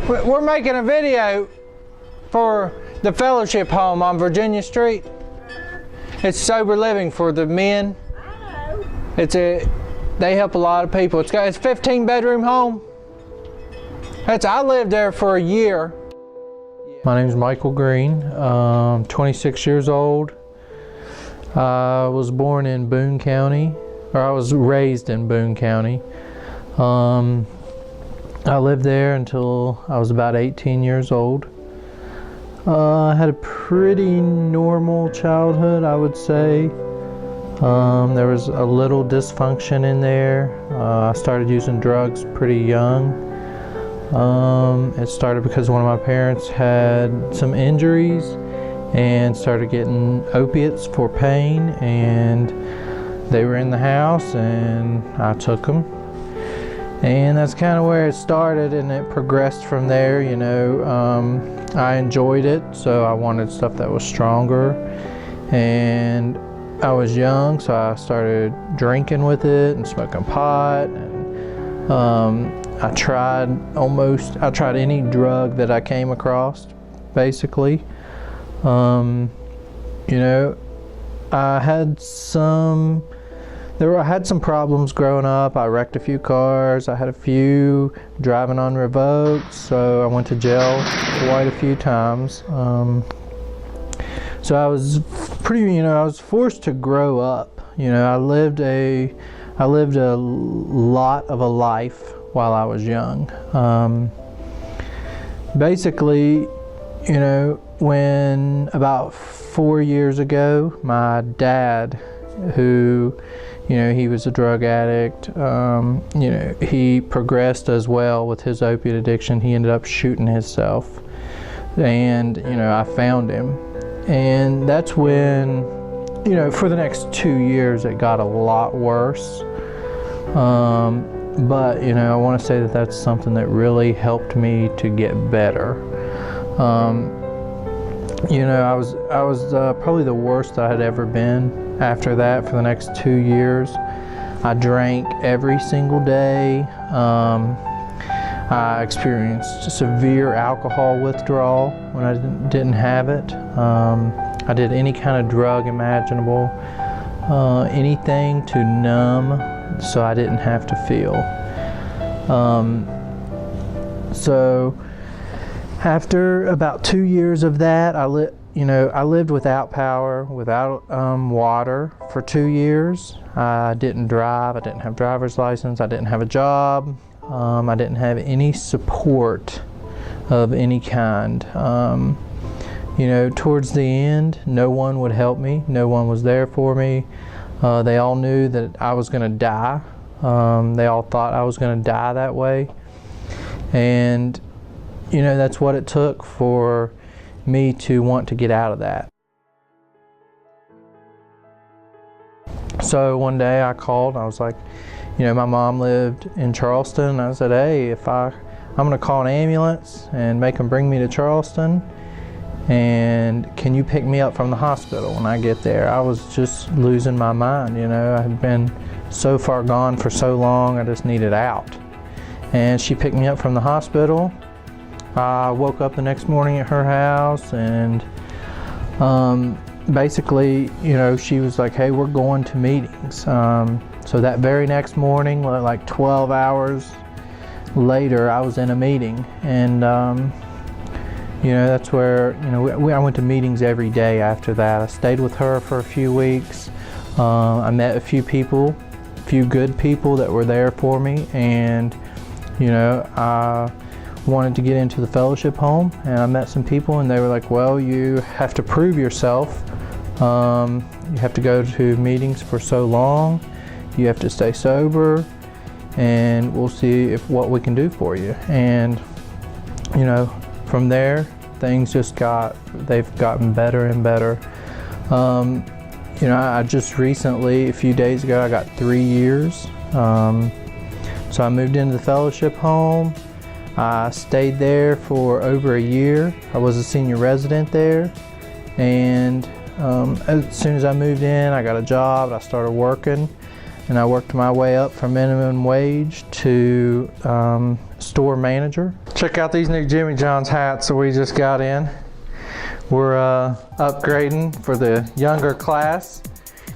We're making a video for the Fellowship Home on Virginia Street. It's sober living for the men. They help a lot of people. It's a 15-bedroom home. I lived there for a year. My name is Michael Green. 26 years old. I was born in Boone County, or I was raised in Boone County. I lived there until I was about 18 years old. I had a pretty normal childhood, I would say. There was a little dysfunction in there. I started using drugs pretty young. It started because one of my parents had some injuries and started getting opiates for pain, and they were in the house and I took them. And that's kind of where it started, and it progressed from there, you know. I enjoyed it, so I wanted stuff that was stronger. And I was young, so I started drinking with it and smoking pot. And I tried any drug that I came across, basically. You know, I had some problems growing up. I wrecked a few cars. I had a few driving on revoked, so I went to jail quite a few times. So I was I was forced to grow up. You know, I lived a lot of a life while I was young. Basically, you know, when about 4 years ago, my dad, who, you know, he was a drug addict, you know, he progressed as well with his opiate addiction. He ended up shooting himself, and, you know, I found him. And that's when, you know, for the next 2 years it got a lot worse. But, you know, I want to say that that's something that really helped me to get better. You know, I was probably the worst I had ever been after that for the next 2 years. I drank every single day. I experienced severe alcohol withdrawal when I didn't have it. I did any kind of drug imaginable, anything to numb so I didn't have to feel. So after about 2 years of that, I lived without power, without water for 2 years. I didn't drive. I didn't have a driver's license. I didn't have a job. I didn't have any support of any kind. You know, towards the end, no one would help me. No one was there for me. They all knew that I was going to die. They all thought I was going to die that way. And, you know, that's what it took for me to want to get out of that. So one day I called, I was like, you know, my mom lived in Charleston, and I said, hey, I'm gonna call an ambulance and make them bring me to Charleston, and can you pick me up from the hospital when I get there? I was just losing my mind, you know. I had been so far gone for so long, I just needed out. And she picked me up from the hospital. I woke up the next morning at her house, and basically, you know, she was like, hey, we're going to meetings. So that very next morning, like 12 hours later, I was in a meeting. And, you know, that's where, you know, I went to meetings every day after that. I stayed with her for a few weeks. I met a few people, a few good people that were there for me. And, you know, I wanted to get into the Fellowship Home, and I met some people, and they were like, well, you have to prove yourself. You have to go to meetings for so long. You have to stay sober, and we'll see what we can do for you. And, you know, from there, things just they've gotten better and better. You know, I just recently, a few days ago, I got 3 years. So I moved into the Fellowship Home. I stayed there for over a year. I was a senior resident there, and as soon as I moved in, I got a job. I started working, and I worked my way up from minimum wage to store manager. Check out these new Jimmy John's hats that we just got in. We're upgrading for the younger class.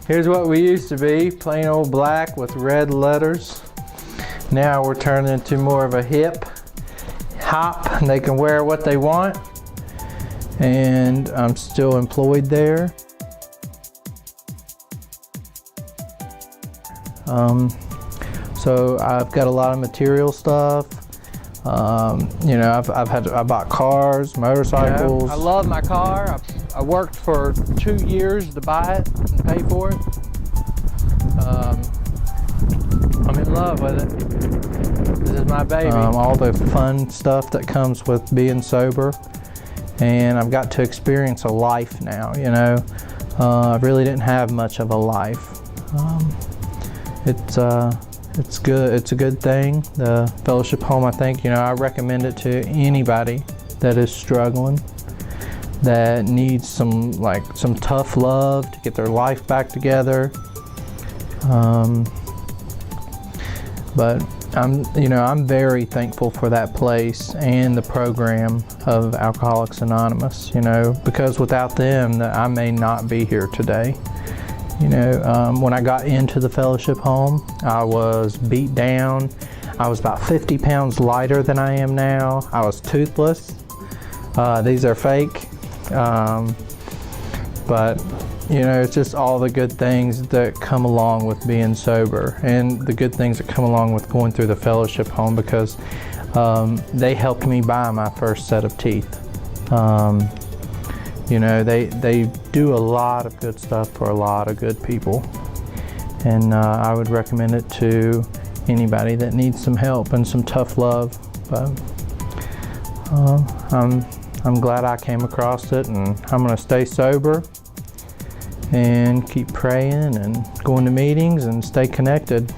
Here's what we used to be, plain old black with red letters. Now we're turning into more of a hip hop, and they can wear what they want. And I'm still employed there. So I've got a lot of material stuff. You know, I bought cars, motorcycles. I love my car. I worked for 2 years to buy it and pay for it. I'm in love with it. This is my baby. All the fun stuff that comes with being sober, and I've got to experience a life now. You know, I really didn't have much of a life. It's good. It's a good thing. The fellowship home, I think, you know, I recommend it to anybody that is struggling, that needs some tough love to get their life back together. But I'm very thankful for that place and the program of Alcoholics Anonymous, you know, because without them, I may not be here today. You know, when I got into the fellowship home, I was beat down. I was about 50 pounds lighter than I am now. I was toothless. These are fake. But, you know, it's just all the good things that come along with being sober, and the good things that come along with going through the fellowship home, because they helped me buy my first set of teeth. You know, they do a lot of good stuff for a lot of good people, and I would recommend it to anybody that needs some help and some tough love. But I'm glad I came across it, and I'm going to stay sober and keep praying and going to meetings and stay connected.